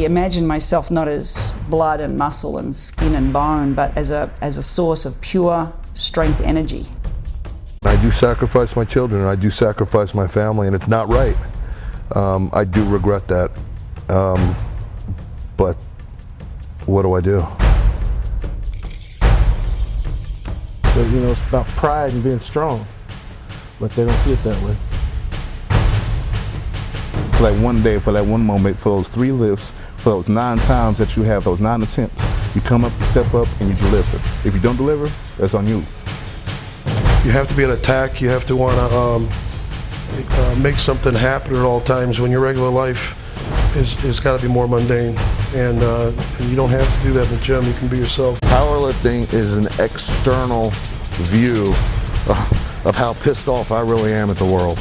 imagine myself not as blood and muscle and skin and bone, but as a source of pure strength energy. I do sacrifice my children, and I do sacrifice my family, and it's not right. I do regret that, but what do I do? So, you know, it's about pride and being strong, but they don't see it that way. For that one day, for that one moment, for those 3 lifts, for those 9 times that you have, those 9 attempts, you come up, you step up, and you deliver. If you don't deliver, that's on you. You have to be an attack. You have to want to make something happen at all times when your regular life is got to be more mundane. And you don't have to do that in the gym. You can be yourself. Powerlifting is an external view of how pissed off I really am at the world.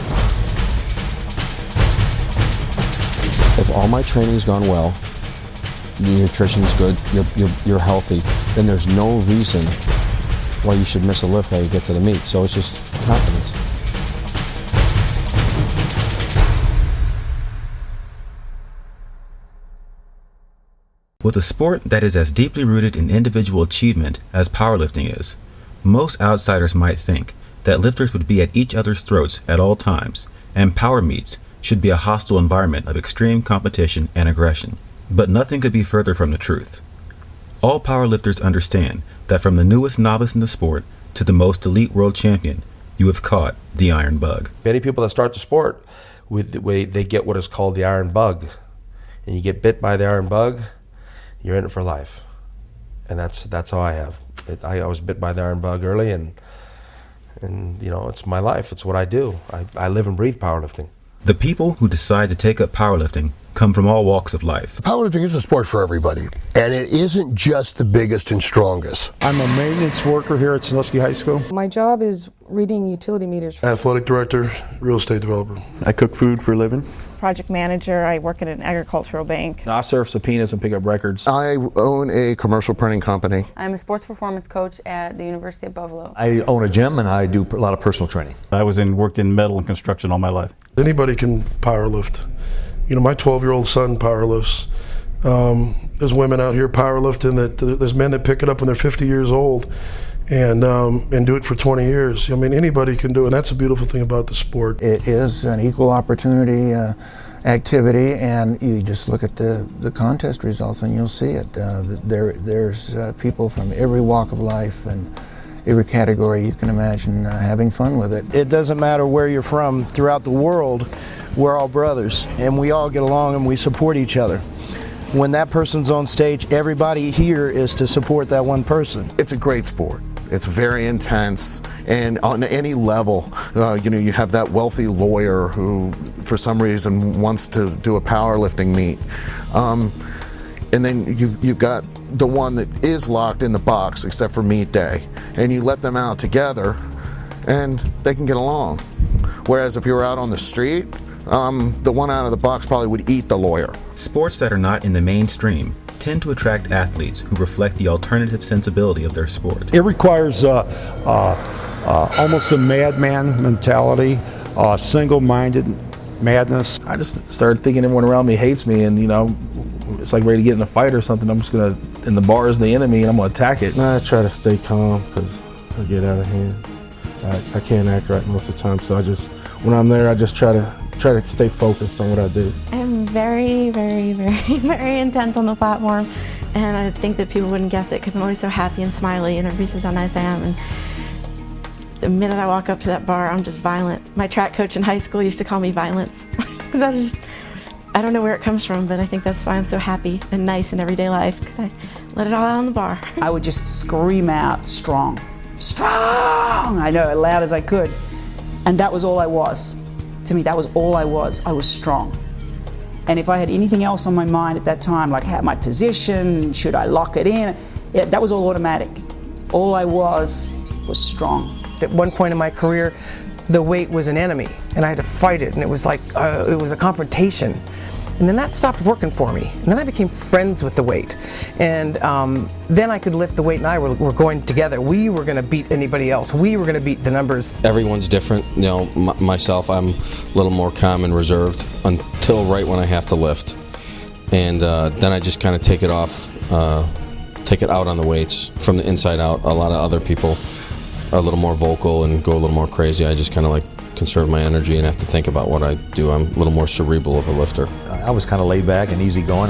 If all my training's gone well, your nutrition's good, you're healthy, then there's no reason why you should miss a lift while you get to the meet. So it's just confidence. With a sport that is as deeply rooted in individual achievement as powerlifting is, most outsiders might think that lifters would be at each other's throats at all times, and power meets should be a hostile environment of extreme competition and aggression. But nothing could be further from the truth. All powerlifters understand that from the newest novice in the sport to the most elite world champion, you have caught the iron bug. Many people that start the sport, they get what is called the iron bug. And you get bit by the iron bug, you're in it for life. And that's how I have. I was bit by the iron bug early, and you know, it's my life. It's what I do. I live and breathe powerlifting. The people who decide to take up powerlifting come from all walks of life. Powerlifting is a sport for everybody, and it isn't just the biggest and strongest. I'm a maintenance worker here at Sandusky High School. My job is reading utility meters. Athletic director, real estate developer. I cook food for a living. Project manager, I work at an agricultural bank. I serve subpoenas and pick up records. I own a commercial printing company. I'm a sports performance coach at the University of Buffalo. I own a gym and I do a lot of personal training. I worked in metal and construction all my life. Anybody can powerlift. You know, my 12-year-old son powerlifts. There's women out here powerlifting there's men that pick it up when they're 50 years old and do it for 20 years. I mean, anybody can do it, and that's a beautiful thing about the sport. It is an equal opportunity activity, and you just look at the contest results and you'll see it. There's people from every walk of life and every category you can imagine having fun with it. It doesn't matter where you're from. Throughout the world, we're all brothers, and we all get along and we support each other. When that person's on stage, everybody here is to support that one person. It's a great sport. It's very intense, and on any level, you know, you have that wealthy lawyer who, for some reason, wants to do a powerlifting meet, and then you've got the one that is locked in the box, except for meet day, and you let them out together, and they can get along. Whereas if you were out on the street, the one out of the box probably would eat the lawyer. Sports that are not in the mainstream tend to attract athletes who reflect the alternative sensibility of their sport. It requires almost a madman mentality, single-minded madness. I just started thinking everyone around me hates me, and you know, it's like ready to get in a fight or something. I'm just gonna, and the bar is the enemy, and I'm gonna attack it. I try to stay calm because I get out of hand. I can't act right most of the time, so when I'm there, I just try to stay focused on what I do. I'm very, very, very, very intense on the platform, and I think that people wouldn't guess it because I'm always so happy and smiley, and everybody says how nice I am. And the minute I walk up to that bar, I'm just violent. My track coach in high school used to call me Violence because I don't know where it comes from, but I think that's why I'm so happy and nice in everyday life, because I let it all out on the bar. I would just scream out, strong, strong, I know, as loud as I could. And that was all I was. To me, that was all I was. I was strong. And if I had anything else on my mind at that time, like my position, should I lock it in, that was all automatic. All I was strong. At one point in my career, the weight was an enemy, and I had to fight it, and it was like, it was a confrontation. And then that stopped working for me. And then I became friends with the weight. And then I could lift the weight, and I were going together. We were gonna beat anybody else. We were gonna beat the numbers. Everyone's different. You know, myself, I'm a little more calm and reserved until right when I have to lift. and then I just kind of take it off, take it out on the weights from the inside out. A lot of other people are a little more vocal and go a little more crazy. I just kind of like conserve my energy and have to think about what I do. I'm a little more cerebral of a lifter. I was kind of laid back and easygoing.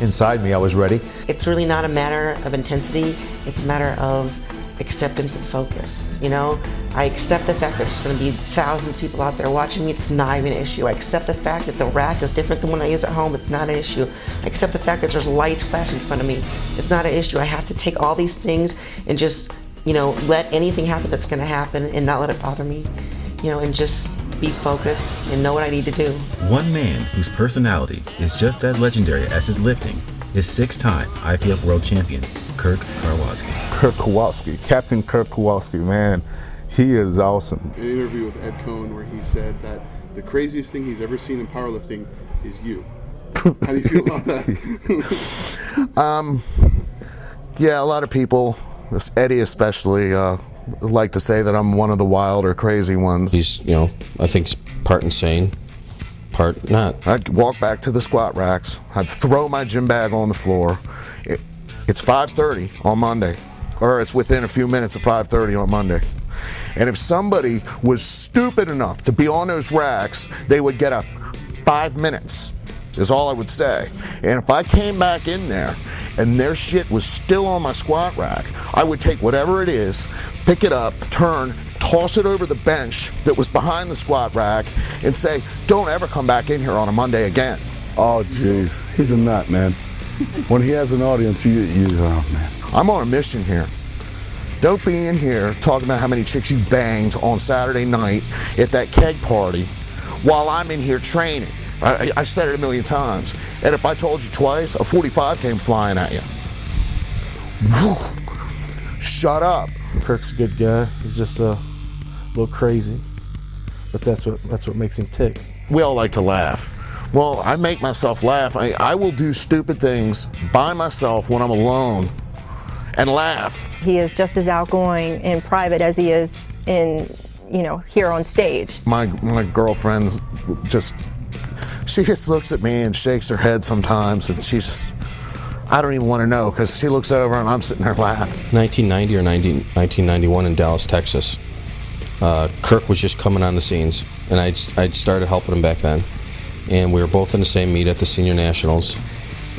Inside me, I was ready. It's really not a matter of intensity. It's a matter of acceptance and focus. I accept the fact that there's going to be thousands of people out there watching me. It's not even an issue. I accept the fact that the rack is different than when I use it at home. It's not an issue. I accept the fact that there's lights flashing in front of me. It's not an issue. I have to take all these things and just, let anything happen that's going to happen and not let it bother me, and just be focused and know what I need to do. One man whose personality is just as legendary as his lifting is 6-time IPF World Champion, Kirk Karwoski. Kirk Karwoski, Captain Kirk Karwoski, man, he is awesome. An interview with Ed Coan where he said that the craziest thing he's ever seen in powerlifting is you. How do you feel about that? Yeah, a lot of people, Eddie especially, like to say that I'm one of the wild or crazy ones. He's, I think part insane, part not. I'd walk back to the squat racks. I'd throw my gym bag on the floor. It's 5:30 on Monday, or it's within a few minutes of 5:30 on Monday. And if somebody was stupid enough to be on those racks, they would get a 5 minutes, is all I would say. And if I came back in there and their shit was still on my squat rack, I would take whatever it is, pick it up, turn, toss it over the bench that was behind the squat rack, and say, don't ever come back in here on a Monday again. Oh, jeez. He's a nut, man. When he has an audience, oh, man. I'm on a mission here. Don't be in here talking about how many chicks you banged on Saturday night at that keg party while I'm in here training. I said it a million times. And if I told you twice, a 45 came flying at you. Shut up. Kirk's a good guy. He's just a little crazy, but that's what makes him tick. We all like to laugh. Well, I make myself laugh. I will do stupid things by myself when I'm alone and laugh. He is just as outgoing in private as he is in, here on stage. My girlfriend she just looks at me and shakes her head sometimes, and I don't even want to know, because she looks over and I'm sitting there laughing. 1990 or 1991 in Dallas, Texas. Kirk was just coming on the scenes, and I'd started helping him back then. And we were both in the same meet at the Senior Nationals.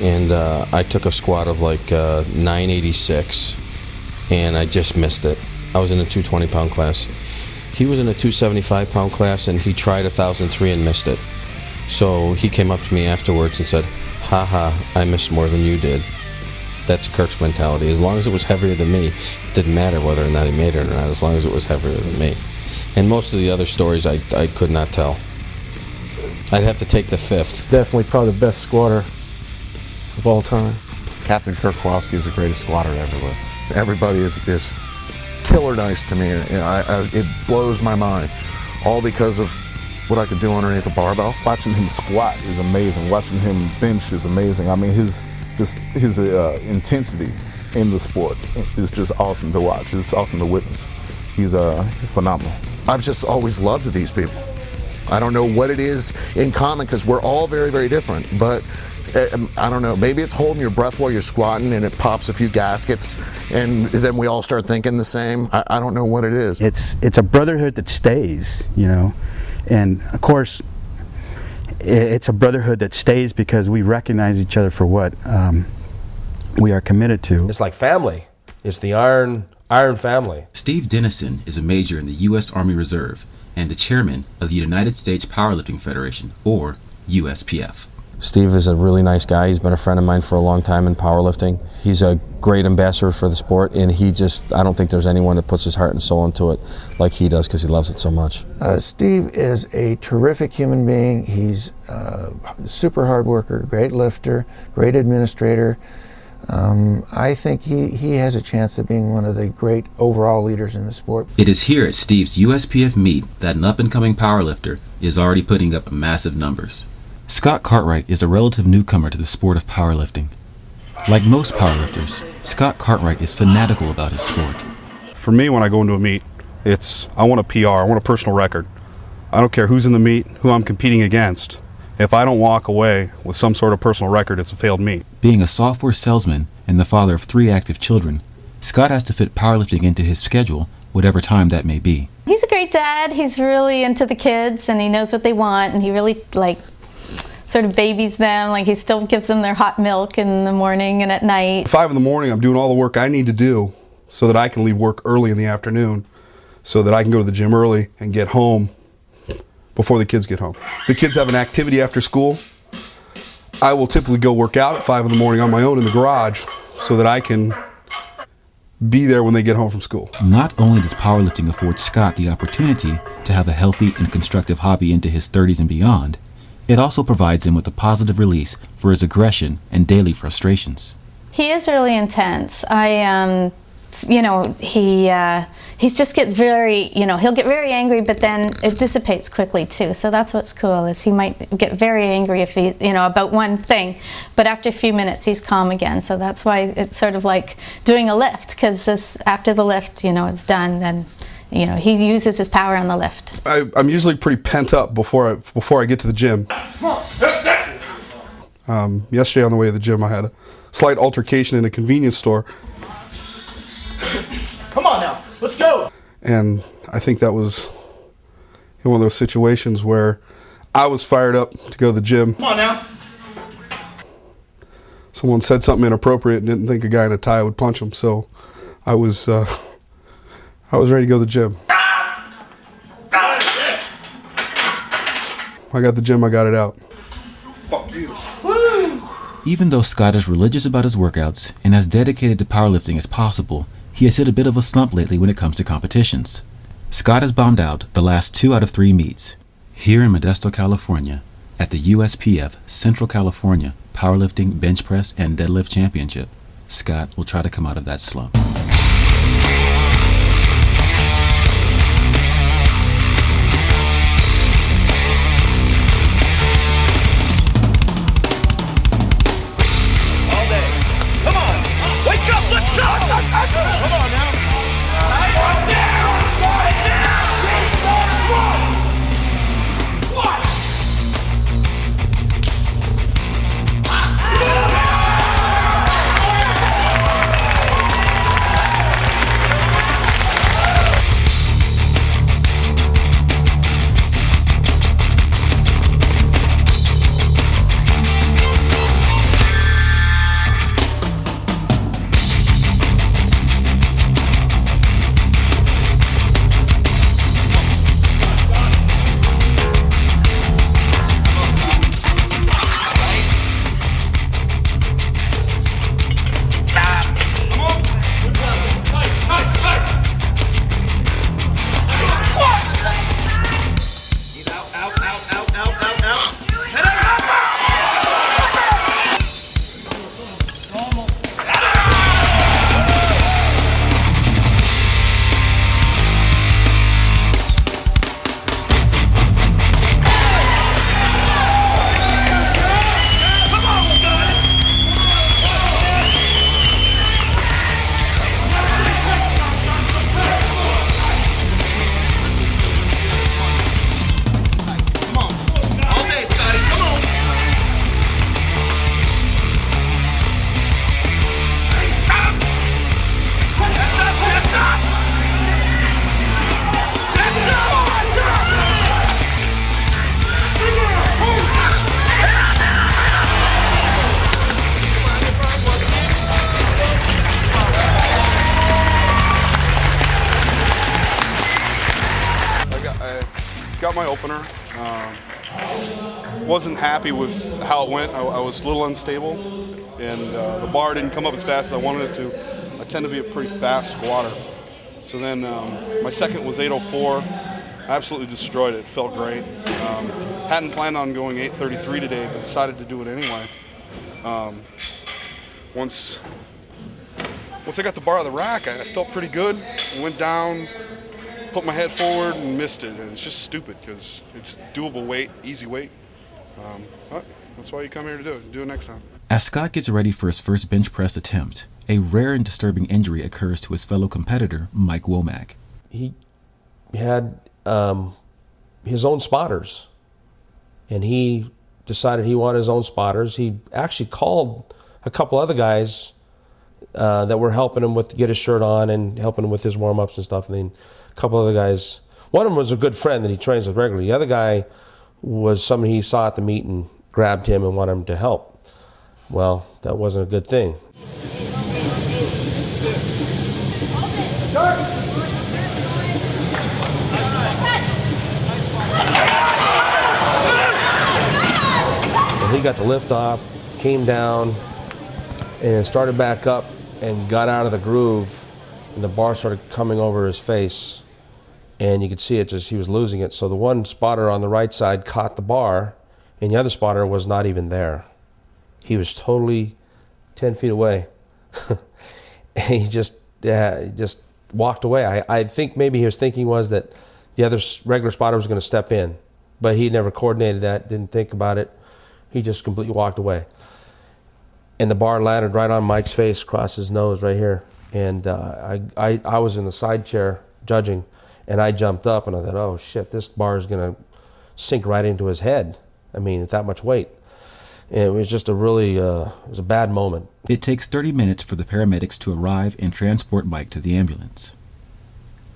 And I took a squat of like 986, and I just missed it. I was in the 220-pound class. He was in a 275-pound class, and he tried 1,003 and missed it. So he came up to me afterwards and said, haha, I missed more than you did. That's Kirk's mentality. As long as it was heavier than me, it didn't matter whether or not he made it or not, as long as it was heavier than me. And most of the other stories I could not tell. I'd have to take the fifth. Definitely probably the best squatter of all time. Captain Kirk Karwoski is the greatest squatter to ever live. Everybody is killer nice to me. It blows my mind. All because of what I could do underneath a barbell. Watching him squat is amazing. Watching him bench is amazing. I mean, his intensity in the sport is just awesome to watch. It's awesome to witness. He's phenomenal. I've just always loved these people. I don't know what it is in common, because we're all very, very different. But I don't know, maybe it's holding your breath while you're squatting and it pops a few gaskets and then we all start thinking the same. I don't know what it is. It's a brotherhood that stays, and of course it's a brotherhood that stays because we recognize each other for what we are committed to. It's like family. It's the Iron family. Steve Dennison is a major in the U.S. Army Reserve and the chairman of the United States Powerlifting Federation, or USPF. Steve is a really nice guy. He's been a friend of mine for a long time in powerlifting. He's a great ambassador for the sport, and I don't think there's anyone that puts his heart and soul into it like he does, because he loves it so much. Steve is a terrific human being. He's a super hard worker, great lifter, great administrator. I think he has a chance of being one of the great overall leaders in the sport. It is here at Steve's USPF meet that an up-and-coming powerlifter is already putting up massive numbers. Scott Cartwright is a relative newcomer to the sport of powerlifting. Like most powerlifters, Scott Cartwright is fanatical about his sport. For me, when I go into a meet, I want a PR, I want a personal record. I don't care who's in the meet, who I'm competing against. If I don't walk away with some sort of personal record, it's a failed meet. Being a software salesman and the father of 3 active children, Scott has to fit powerlifting into his schedule, whatever time that may be. He's a great dad. He's really into the kids and he knows what they want, and he really sort of babies them. Like, he still gives them their hot milk in the morning and at night. 5 in the morning, I'm doing all the work I need to do so that I can leave work early in the afternoon, so that I can go to the gym early and get home before the kids get home. The kids have an activity after school. I will typically go work out at 5 in the morning on my own in the garage so that I can be there when they get home from school. Not only does powerlifting afford Scott the opportunity to have a healthy and constructive hobby into his 30s and beyond, it also provides him with a positive release for his aggression and daily frustrations. He is really intense. He just gets very, he'll get very angry, but then it dissipates quickly too. So that's what's cool, is he might get very angry if he, about one thing, but after a few minutes he's calm again. So that's why it's sort of like doing a lift, because after the lift, it's done, then he uses his power on the lift. I'm usually pretty pent up before I get to the gym. Yesterday on the way to the gym, I had a slight altercation in a convenience store. Come on now, let's go. And I think that was in one of those situations where I was fired up to go to the gym. Come on now. Someone said something inappropriate and didn't think a guy in a tie would punch him, so I was ready to go to the gym. I got the gym, I got it out. Fuck you. Even though Scott is religious about his workouts and as dedicated to powerlifting as possible, he has hit a bit of a slump lately when it comes to competitions. Scott has bombed out the last 2 out of 3 meets. Here in Modesto, California, at the USPF Central California Powerlifting Bench Press and Deadlift Championship, Scott will try to come out of that slump. Got my opener. Wasn't happy with how it went. I was a little unstable, and the bar didn't come up as fast as I wanted it to. I tend to be a pretty fast squatter. So then my second was 8:04. I absolutely destroyed it. Felt great. Hadn't planned on going 8:33 today, but decided to do it anyway. Once I got the bar on the rack, I felt pretty good. I went down, put my head forward, and missed it. And it's just stupid because it's doable weight, easy weight. But that's why you come here to do it. Do it next time. As Scott gets ready for his first bench press attempt, a rare and disturbing injury occurs to his fellow competitor, Mike Womack. He had his own spotters, and he decided he wanted his own spotters. He actually called a couple other guys that were helping him with get his shirt on and helping him with his warm-ups and stuff. And then a couple other guys, one of them was a good friend that he trains with regularly. The other guy was somebody he saw at the meet and grabbed him and wanted him to help. Well, that wasn't a good thing. He got the lift off, came down, and started back up and got out of the groove, and the bar started coming over his face, and you could see it, just he was losing it. So the one spotter on the right side caught the bar, and the other spotter was not even there. He was totally 10 feet away. And he just walked away. I think maybe his thinking was that the other regular spotter was going to step in, but he never coordinated that, didn't think about it. He just completely walked away. And the bar landed right on Mike's face, across his nose right here. And I was in the side chair judging, and I jumped up and I thought, oh shit, this bar is going to sink right into his head. I mean, at that much weight. And it was just a really, it was a bad moment. It takes 30 minutes for the paramedics to arrive and transport Mike to the ambulance.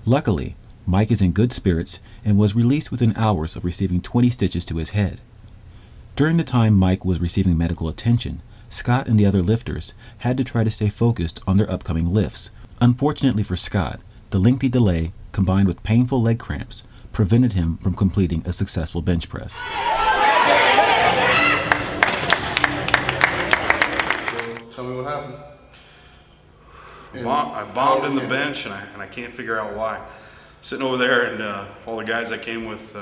Luckily, Mike is in good spirits and was released within hours of receiving 20 stitches to his head. During the time Mike was receiving medical attention, Scott and the other lifters had to try to stay focused on their upcoming lifts. Unfortunately for Scott, the lengthy delay, combined with painful leg cramps, prevented him from completing a successful bench press. So tell me what happened. I bombed in the bench, and I can't figure out why. Sitting over there, and all the guys I came with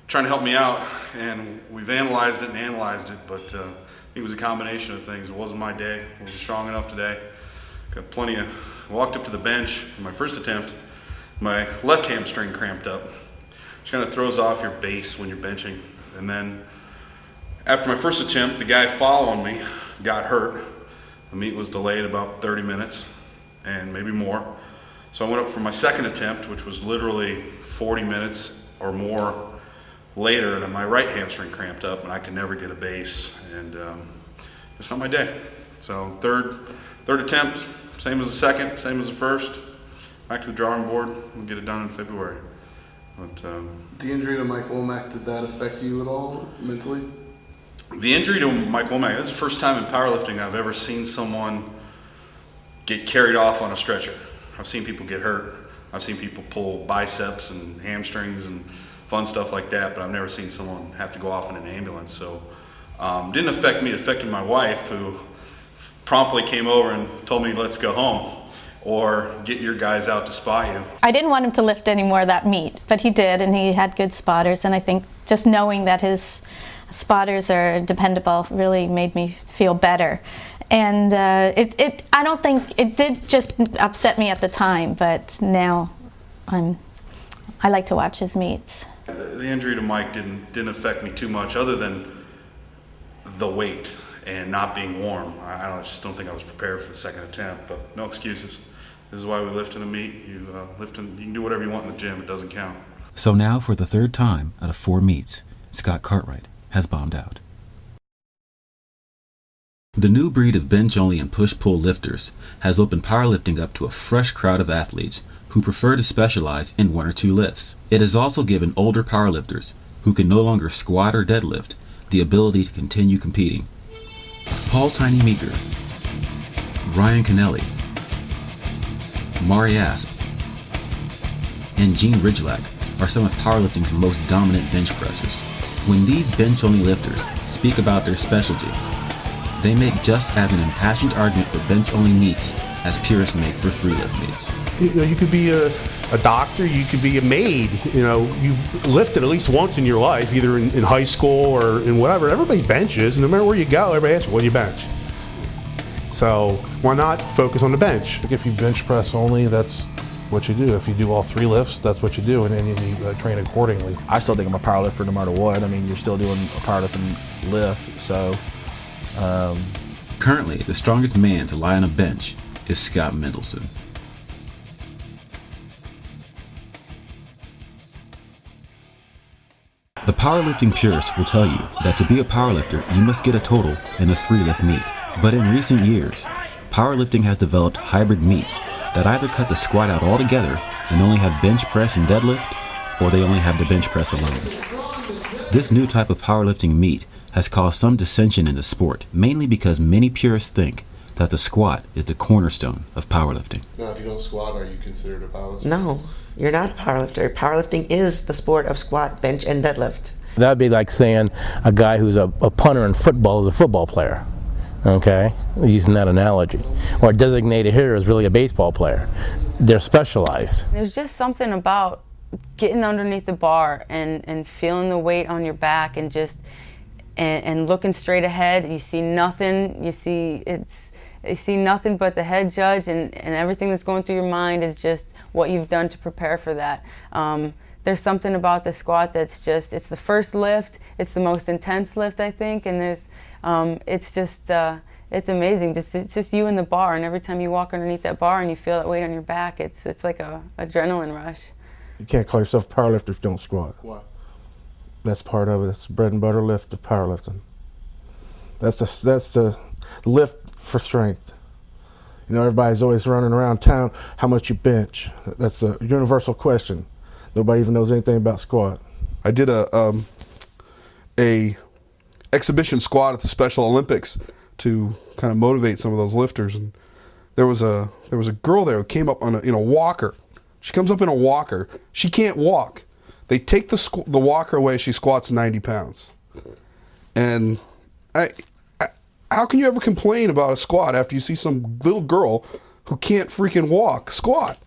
trying to help me out, and we've analyzed it, but it was a combination of things. It wasn't my day. I wasn't strong enough today. Got plenty of, walked up to the bench in my first attempt, my left hamstring cramped up, which kind of throws off your base when you're benching. And then after my first attempt, the guy following me got hurt. The meet was delayed about 30 minutes and maybe more. So I went up for my second attempt, which was literally 40 minutes or more later, and my right hamstring cramped up and I could never get a base, and it's not my day. So third attempt, same as the second, same as the first, back to the drawing board, we'll get it done in February. But the injury to Mike Womack, did that affect you at all mentally? The injury to Mike Womack, this is the first time in powerlifting I've ever seen someone get carried off on a stretcher. I've seen people get hurt. I've seen people pull biceps and hamstrings and fun stuff like that, but I've never seen someone have to go off in an ambulance. So didn't affect me, it affected my wife, who promptly came over and told me, let's go home, or get your guys out to spot you. I didn't want him to lift anymore that meet, but he did, and he had good spotters, and I think just knowing that his spotters are dependable really made me feel better. And I don't think, it did just upset me at the time, but now I like to watch his meets. The injury to Mike didn't affect me too much, other than the weight and not being warm. I just don't think I was prepared for the second attempt, but no excuses. This is why we lift in a meet. You can do whatever you want in the gym, it doesn't count. So now, for the third time out of 4 meets, Scott Cartwright has bombed out. The new breed of bench-only and push-pull lifters has opened powerlifting up to a fresh crowd of athletes who prefer to specialize in 1 or 2 lifts. It has also given older powerlifters, who can no longer squat or deadlift, the ability to continue competing. Paul Tiny Meeker, Ryan Kennelly, Mari Asp, and Gene Ridgelack are some of powerlifting's most dominant bench pressers. When these bench-only lifters speak about their specialty, they make just as an impassioned argument for bench-only meets as purists make for 3-lift meets. You could be a doctor, you could be a maid. You've lifted at least once in your life, either in high school or in whatever. Everybody benches, and no matter where you go, everybody asks you, what do you bench? So why not focus on the bench? If you bench press only, that's what you do. If you do all 3 lifts, that's what you do, and then you train accordingly. I still think I'm a powerlifter no matter what. I mean, you're still doing a powerlifting lift, so. Currently, the strongest man to lie on a bench is Scott Mendelson. The powerlifting purist will tell you that to be a powerlifter, you must get a total in a 3-lift meet. But in recent years, powerlifting has developed hybrid meets that either cut the squat out altogether and only have bench press and deadlift, or they only have the bench press alone. This new type of powerlifting meet has caused some dissension in the sport, mainly because many purists think that the squat is the cornerstone of powerlifting. Now, if you don't squat, are you considered a powerlifter? No, you're not a powerlifter. Powerlifting is the sport of squat, bench, and deadlift. That'd be like saying a guy who's a punter in football is a football player. Okay, using that analogy. Or a designated hitter is really a baseball player. They're specialized. There's just something about getting underneath the bar and feeling the weight on your back and just and looking straight ahead. You see nothing. You see nothing but the head judge, and everything that's going through your mind is just what you've done to prepare for that. There's something about the squat that's just, it's the first lift, it's the most intense lift, I think, and there's, it's just, it's amazing. It's just you and the bar, and every time you walk underneath that bar and you feel that weight on your back, it's like a adrenaline rush. You can't call yourself a powerlifter if you don't squat. Why? That's part of it. That's the bread and butter lift of powerlifting. That's the lift for strength. You know, everybody's always running around town, how much you bench. That's a universal question. Nobody even knows anything about squat. I did a exhibition squat at the Special Olympics to kind of motivate some of those lifters, and there was a girl there who came up in a walker. She comes up in a walker. She can't walk. They take the walker away. She squats 90 pounds. And how can you ever complain about a squat after you see some little girl who can't freaking walk squat?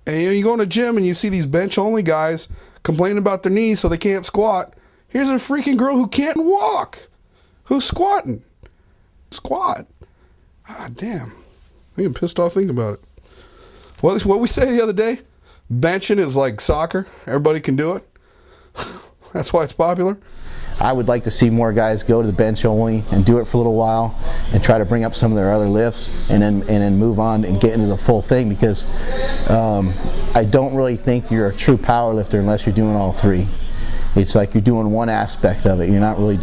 And you go in a gym and you see these bench-only guys complaining about their knees so they can't squat. Here's a freaking girl who can't walk, who's squatting. Squat. Ah, damn. I'm getting pissed off thinking about it. What we say the other day? Benching is like soccer. Everybody can do it. That's why it's popular. I would like to see more guys go to the bench only and do it for a little while and try to bring up some of their other lifts and then move on and get into the full thing, because I don't really think you're a true power lifter unless you're doing all three. It's like you're doing one aspect of it. You're not going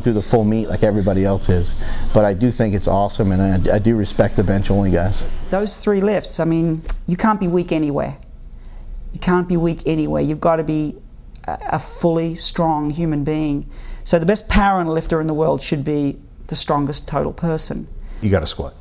through the full meet like everybody else is. But I do think it's awesome, and I do respect the bench only guys. Those 3 lifts, I mean, you can't be weak anywhere. You can't be weak anywhere. You've got to be a fully strong human being. So the best power lifter in the world should be the strongest total person. You got to squat.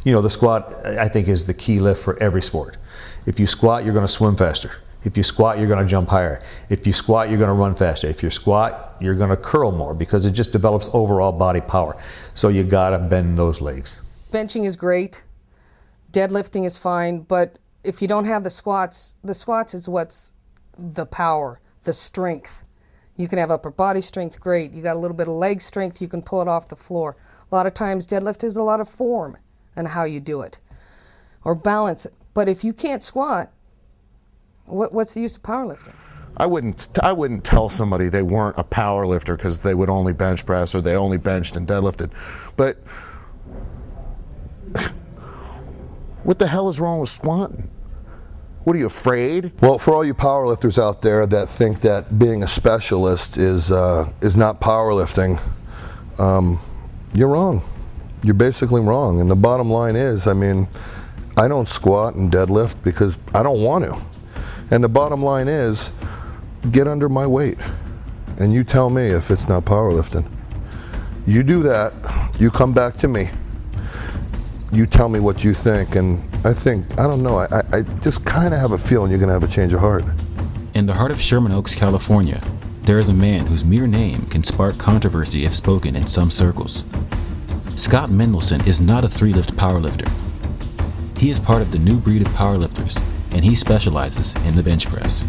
You know, the squat, I think, is the key lift for every sport. If you squat, you're going to swim faster. If you squat, you're going to jump higher. If you squat, you're going to run faster. If you squat, you're going to curl more, because it just develops overall body power. So you got to bend those legs. Benching is great. Deadlifting is fine. But if you don't have the squats is what's the power, the strength. You can have upper body strength, great. You got a little bit of leg strength, you can pull it off the floor. A lot of times deadlift is a lot of form and how you do it, or balance it. But if you can't squat, what's the use of powerlifting? I wouldn't tell somebody they weren't a power lifter because they would only bench press or they only benched and deadlifted. But what the hell is wrong with squatting? What are you, afraid? Well, for all you powerlifters out there that think that being a specialist is not powerlifting, you're wrong. You're basically wrong. And the bottom line is, I mean, I don't squat and deadlift because I don't want to. And the bottom line is, get under my weight. And you tell me if it's not powerlifting. You do that, you come back to me. You tell me what you think, and I don't know, I just kind of have a feeling you're going to have a change of heart. In the heart of Sherman Oaks, California, there is a man whose mere name can spark controversy if spoken in some circles. Scott Mendelson is not a 3-lift powerlifter. He is part of the new breed of powerlifters, and he specializes in the bench press.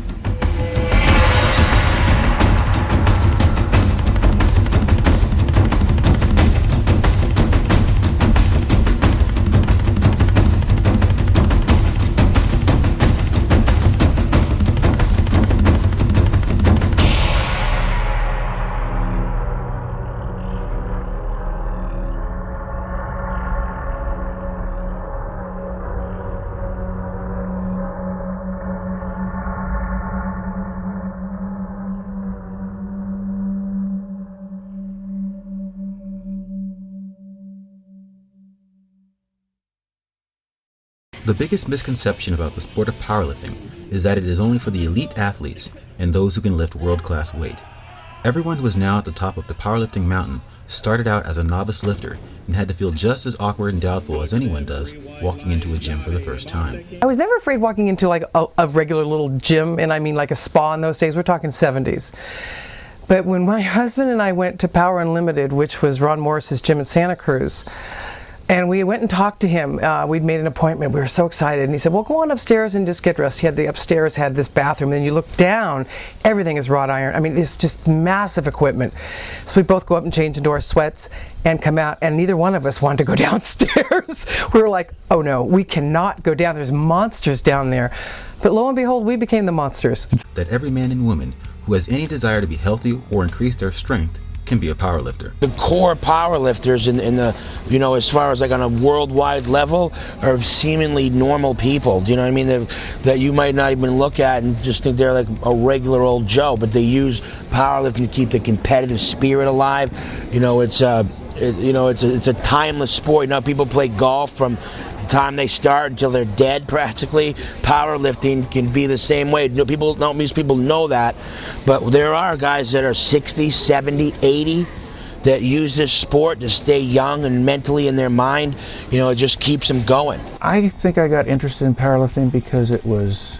The biggest misconception about the sport of powerlifting is that it is only for the elite athletes and those who can lift world-class weight. Everyone who is now at the top of the powerlifting mountain started out as a novice lifter and had to feel just as awkward and doubtful as anyone does walking into a gym for the first time. I was never afraid walking into like a regular little gym, and I mean like a spa in those days. We're talking 70s. But when my husband and I went to Power Unlimited, which was Ron Morris's gym in Santa Cruz, and we went and talked to him. We'd made an appointment. We were so excited. And he said, well, go on upstairs and just get dressed. He had the upstairs, had this bathroom. And then you look down, everything is wrought iron. I mean, it's just massive equipment. So we both go up and change into our sweats and come out. And neither one of us wanted to go downstairs. We were like, oh no, we cannot go down. There's monsters down there. But lo and behold, we became the monsters. That every man and woman who has any desire to be healthy or increase their strength can be a powerlifter. The core powerlifters in the, you know, as far as like on a worldwide level, are seemingly normal people. Do you know what I mean? That you might not even look at and just think they're like a regular old Joe, but they use powerlifting to keep the competitive spirit alive. You know, it's a timeless sport. You know, people play golf from the time they start until they're dead practically. Powerlifting can be the same way. Most people know that, but there are guys that are 60, 70, 80 that use this sport to stay young and mentally in their mind. You know, it just keeps them going. I think I got interested in powerlifting because it was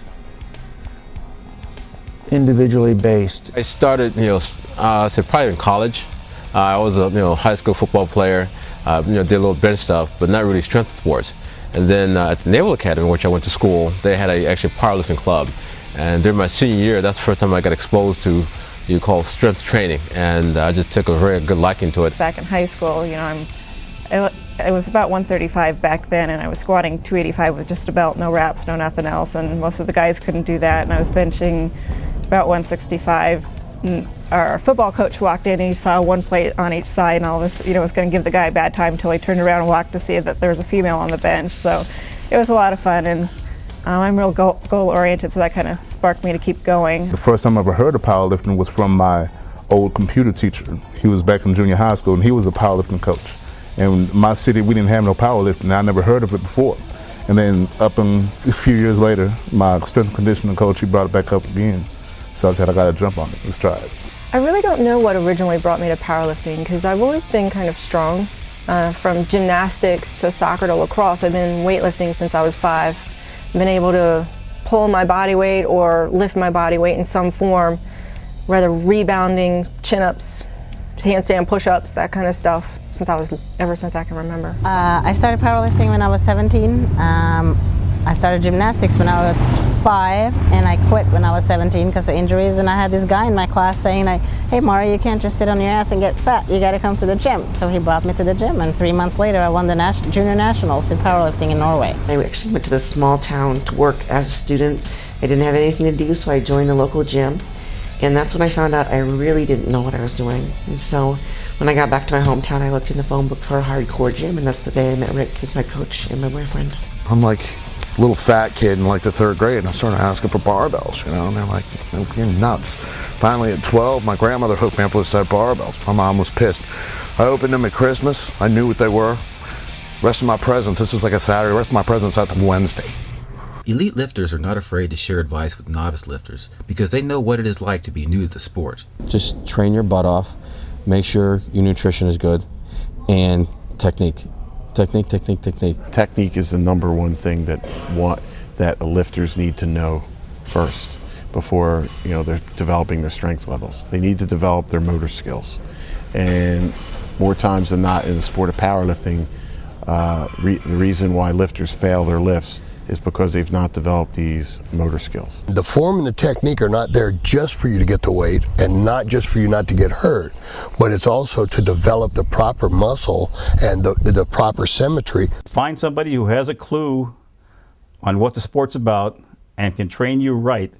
individually based. I started, probably in college. I was a high school football player. Did a little bench stuff, but not really strength sports. And then at the Naval Academy, which I went to school, they had a powerlifting club. And during my senior year, that's the first time I got exposed to strength training, and I just took a very good liking to it. Back in high school, I was about 135 back then, and I was squatting 285 with just a belt, no wraps, no nothing else, and most of the guys couldn't do that, and I was benching about 165. And our football coach walked in and he saw one plate on each side, and all this, was going to give the guy a bad time until he turned around and walked to see that there was a female on the bench. So it was a lot of fun, and I'm real goal-oriented, so that kind of sparked me to keep going. The first time I ever heard of powerlifting was from my old computer teacher. He was back in junior high school, and he was a powerlifting coach. And my city, we didn't have no powerlifting, and I never heard of it before. And then a few years later, my strength and conditioning coach, he brought it back up again. So I said, I got to jump on it. Let's try it. I really don't know what originally brought me to powerlifting, because I've always been kind of strong. From gymnastics to soccer to lacrosse, I've been weightlifting since I was 5. Been able to pull my body weight or lift my body weight in some form, whether rebounding, chin-ups, handstand push-ups, that kind of stuff, ever since I can remember. I started powerlifting when I was 17. I started gymnastics when I was 5, and I quit when I was 17 because of injuries. And I had this guy in my class saying, hey Mara, you can't just sit on your ass and get fat, you got to come to the gym. So he brought me to the gym, and 3 months later I won the junior nationals in powerlifting in Norway. I actually went to this small town to work as a student. I didn't have anything to do, so I joined the local gym. And that's when I found out I really didn't know what I was doing. And so when I got back to my hometown, I looked in the phone book for a hardcore gym, and that's the day I met Rick, who's my coach and my boyfriend. I'm like a little fat kid in like the 3rd grade, and I started asking for barbells, and they're like, you're nuts. Finally at 12, my grandmother hooked me up with a set of barbells. My mom was pissed. I opened them at Christmas. I knew what they were. Rest of my presents, this was like a Saturday, rest of my presents out to Wednesday. Elite lifters are not afraid to share advice with novice lifters because they know what it is like to be new to the sport. Just train your butt off, make sure your nutrition is good, and technique. Technique. Technique is the number one thing that lifters need to know first before they're developing their strength levels. They need to develop their motor skills, and more times than not in the sport of powerlifting, the reason why lifters fail their lifts is because they've not developed these motor skills. The form and the technique are not there just for you to get the weight and not just for you not to get hurt, but it's also to develop the proper muscle and the proper symmetry. Find somebody who has a clue on what the sport's about and can train you right.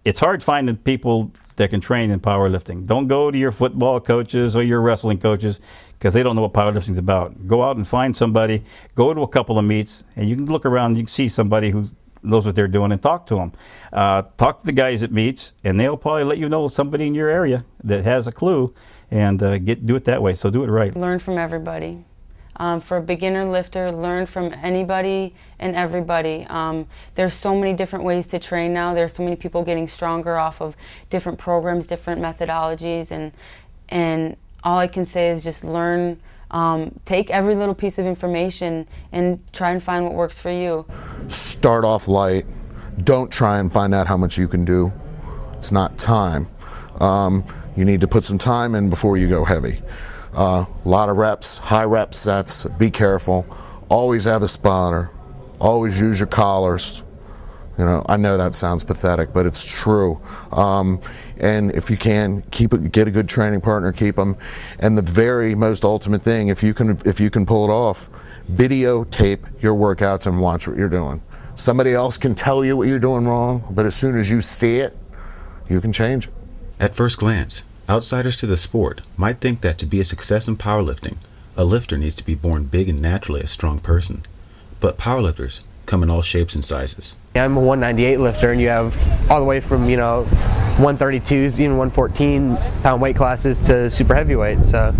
It's hard finding people that can train in powerlifting. Don't go to your football coaches or your wrestling coaches because they don't know what powerlifting's about. Go out and find somebody, go to a couple of meets, and you can look around and you can see somebody who knows what they're doing and talk to them. Talk to the guys at meets, and they'll probably let you know somebody in your area that has a clue, and do it that way. So do it right. Learn from everybody. For a beginner lifter, learn from anybody and everybody. There's so many different ways to train now. There's so many people getting stronger off of different programs, different methodologies, and all I can say is just learn. Take every little piece of information and try and find what works for you. Start off light. Don't try and find out how much you can do. It's not time. You need to put some time in before you go heavy. A lot of reps, high rep sets, be careful. Always have a spotter. Always use your collars. You know, I know that sounds pathetic, but it's true. And if you can, get a good training partner, keep them. And the very most ultimate thing, if you can pull it off, videotape your workouts and watch what you're doing. Somebody else can tell you what you're doing wrong, but as soon as you see it, you can change it. At first glance, outsiders to the sport might think that to be a success in powerlifting, a lifter needs to be born big and naturally a strong person. But powerlifters come in all shapes and sizes. I'm a 198 lifter, and you have all the way from 132s, even 114 pound weight classes to super heavyweight. So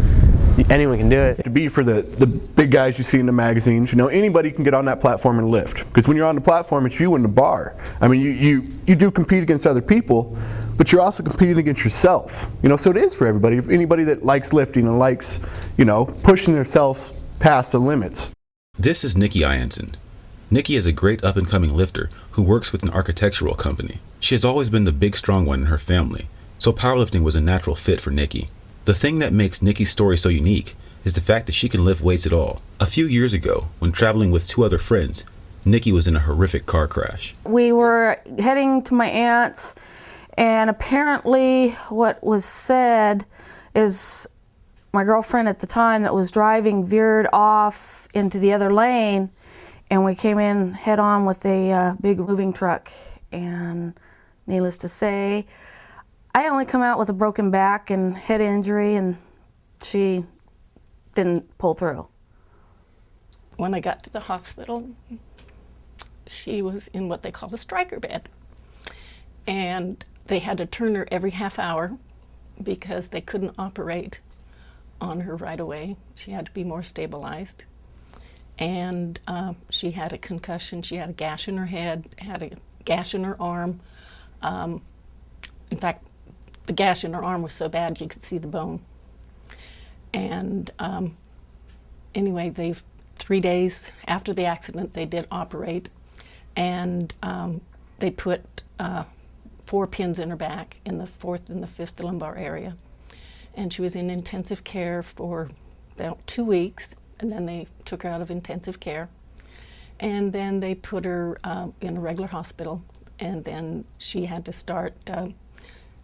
anyone can do it. To be for the big guys you see in the magazines, anybody can get on that platform and lift. Because when you're on the platform, it's you and the bar. I mean, you do compete against other people, but you're also competing against yourself. So it is for everybody. Anybody that likes lifting and likes, pushing themselves past the limits. This is Nikki Iansen. Nikki is a great up-and-coming lifter who works with an architectural company. She has always been the big strong one in her family, so powerlifting was a natural fit for Nikki. The thing that makes Nikki's story so unique is the fact that she can lift weights at all. A few years ago, when traveling with 2 other friends, Nikki was in a horrific car crash. We were heading to my aunt's, and apparently what was said is my girlfriend at the time that was driving veered off into the other lane, and we came in head on with a big moving truck. And needless to say, I only come out with a broken back and head injury, and she didn't pull through. When I got to the hospital, she was in what they call a striker bed. And they had to turn her every half hour because they couldn't operate on her right away. She had to be more stabilized. And she had a concussion. She had a gash in her head, had a gash in her arm. In fact, the gash in her arm was so bad you could see the bone. And anyway, 3 days after the accident, they did operate, and they put 4 pins in her back, in the 4th and the 5th lumbar area. And she was in intensive care for about 2 weeks, and then they took her out of intensive care. And then they put her in a regular hospital, and then she had to start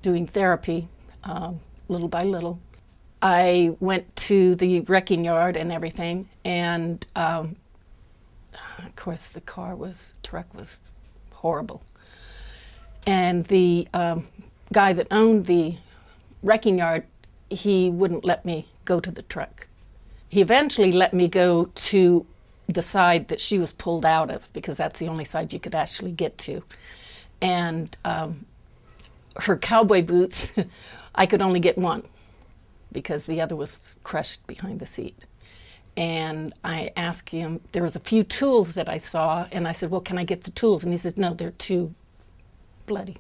doing therapy little by little. I went to the wrecking yard and everything, and of course the truck was horrible. And the guy that owned the wrecking yard, he wouldn't let me go to the truck. He eventually let me go to the side that she was pulled out of, because that's the only side you could actually get to. And her cowboy boots, I could only get one because the other was crushed behind the seat. And I asked him, there was a few tools that I saw, and I said, well, can I get the tools? And he said, no, they're too bloody.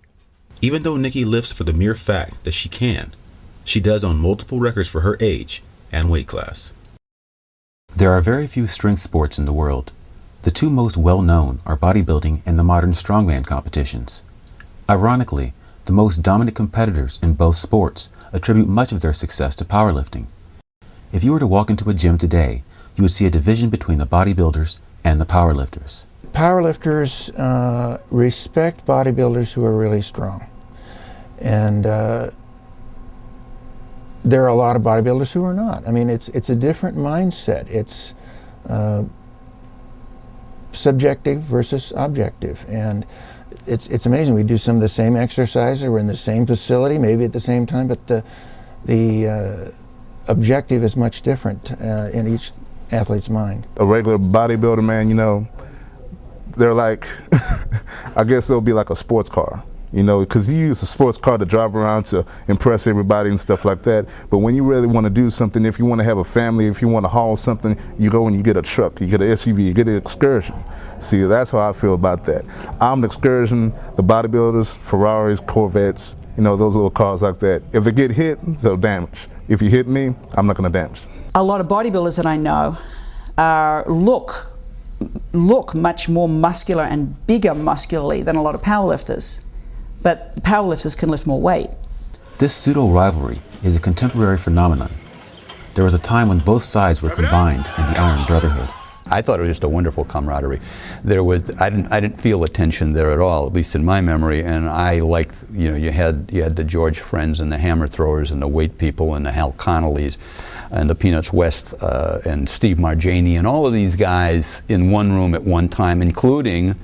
Even though Nikki lifts for the mere fact that she can, she does own multiple records for her age and weight class. There are very few strength sports in the world. The 2 most well-known are bodybuilding and the modern strongman competitions. Ironically, the most dominant competitors in both sports attribute much of their success to powerlifting. If you were to walk into a gym today, you would see a division between the bodybuilders and the powerlifters. Powerlifters respect bodybuilders who are really strong. And there are a lot of bodybuilders who are not. I mean, it's a different mindset. It's subjective versus objective. And it's amazing. We do some of the same exercises. We're in the same facility, maybe at the same time, but the objective is much different in each athlete's mind. A regular bodybuilder, man, they're like, I guess they'll be like a sports car. You know, because you use a sports car to drive around to impress everybody and stuff like that. But when you really want to do something, if you want to have a family, if you want to haul something, you go and you get a truck, you get an SUV, you get an excursion. See, that's how I feel about that. I'm the excursion, the bodybuilders, Ferraris, Corvettes, you know, those little cars like that. If they get hit, they'll damage. If you hit me, I'm not going to damage. A lot of bodybuilders that I know look much more muscular and bigger muscularly than a lot of powerlifters. But powerlifters can lift more weight. This pseudo-rivalry is a contemporary phenomenon. There was a time when both sides were combined in the Iron Brotherhood. I thought it was just a wonderful camaraderie. I didn't feel a tension there at all, at least in my memory. And I liked, you know, you had the George Friends and the hammer throwers and the weight people and the Hal Connollys and the Peanuts West and Steve Marjani and all of these guys in one room at one time, including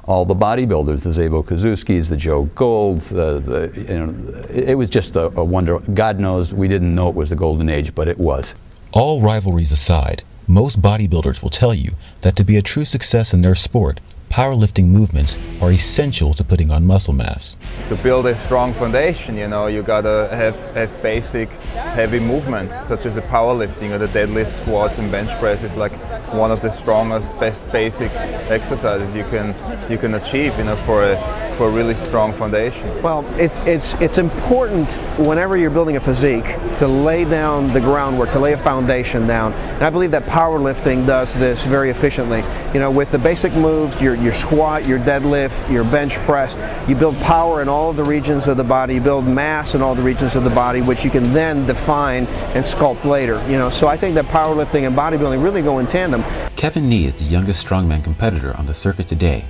all the bodybuilders, the Zabo Kazuskis, the Joe Golds. It was just a wonder. God knows we didn't know it was the golden age, but it was. All rivalries aside, most bodybuilders will tell you that to be a true success in their sport, powerlifting movements are essential to putting on muscle mass. To build a strong foundation, you know, you gotta have basic heavy movements, such as the powerlifting or the deadlift, squats, and bench press is like one of the strongest, best basic exercises you can achieve, you know, for a really strong foundation. Well, it's important whenever you're building a physique to lay down the groundwork, to lay a foundation down. And I believe that powerlifting does this very efficiently. You know, with the basic moves, your squat, your deadlift, your bench press, you build power in all of the regions of the body, you build mass in all the regions of the body, which you can then define and sculpt later. You know, so I think that powerlifting and bodybuilding really go in tandem. Kevin Nee is the youngest strongman competitor on the circuit today.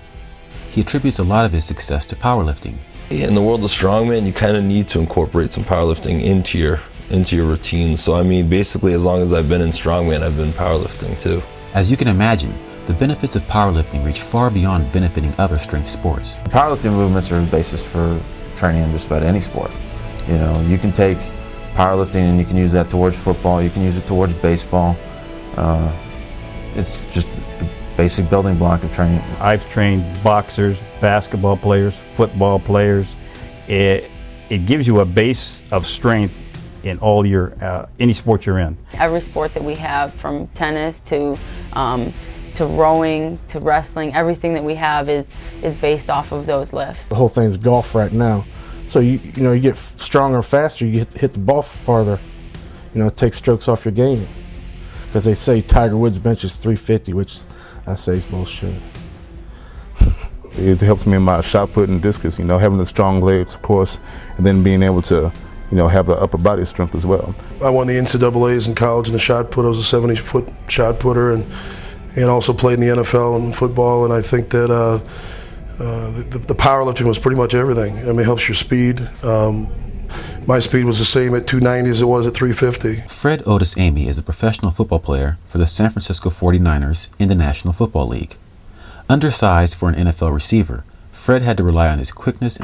He attributes a lot of his success to powerlifting. In the world of strongman, you kind of need to incorporate some powerlifting into your routine. So I mean, basically, as long as I've been in strongman, I've been powerlifting too. As you can imagine, the benefits of powerlifting reach far beyond benefiting other strength sports. Powerlifting movements are the basis for training in just about any sport. You know, you can take powerlifting and you can use that towards football, you can use it towards baseball. It's just the basic building block of training. I've trained boxers, basketball players, football players. It gives you a base of strength in all your any sport you're in. Every sport that we have, from tennis to rowing to wrestling, everything that we have is based off of those lifts. The whole thing's golf right now. So you get stronger faster, you hit the ball farther. You know, it takes strokes off your game. Because they say Tiger Woods benches 350, which I say is bullshit. It helps me in my shot put and discus, you know, having the strong legs, of course, and then being able to, you know, have the upper body strength as well. I won the NCAAs in college in the shot put. I was a 70-foot shot putter and also played in the NFL and football, and I think that the powerlifting was pretty much everything. I mean, it helps your speed. My speed was the same at 290 as it was at 350. Fred Otis Amy is a professional football player for the San Francisco 49ers in the National Football League. Undersized for an NFL receiver, Fred had to rely on his quickness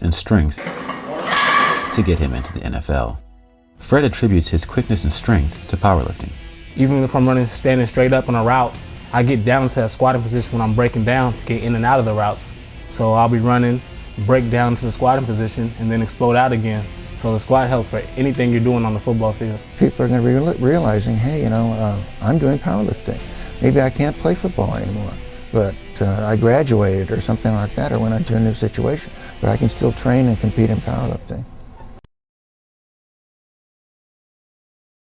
and strength to get him into the NFL. Fred attributes his quickness and strength to powerlifting. Even if I'm standing straight up on a route, I get down to that squatting position when I'm breaking down to get in and out of the routes. So I'll be running, break down to the squatting position, and then explode out again. So the squat helps for anything you're doing on the football field. People are going to be realizing, hey, I'm doing powerlifting. Maybe I can't play football anymore, but I graduated or something like that, or went into a new situation, but I can still train and compete in powerlifting.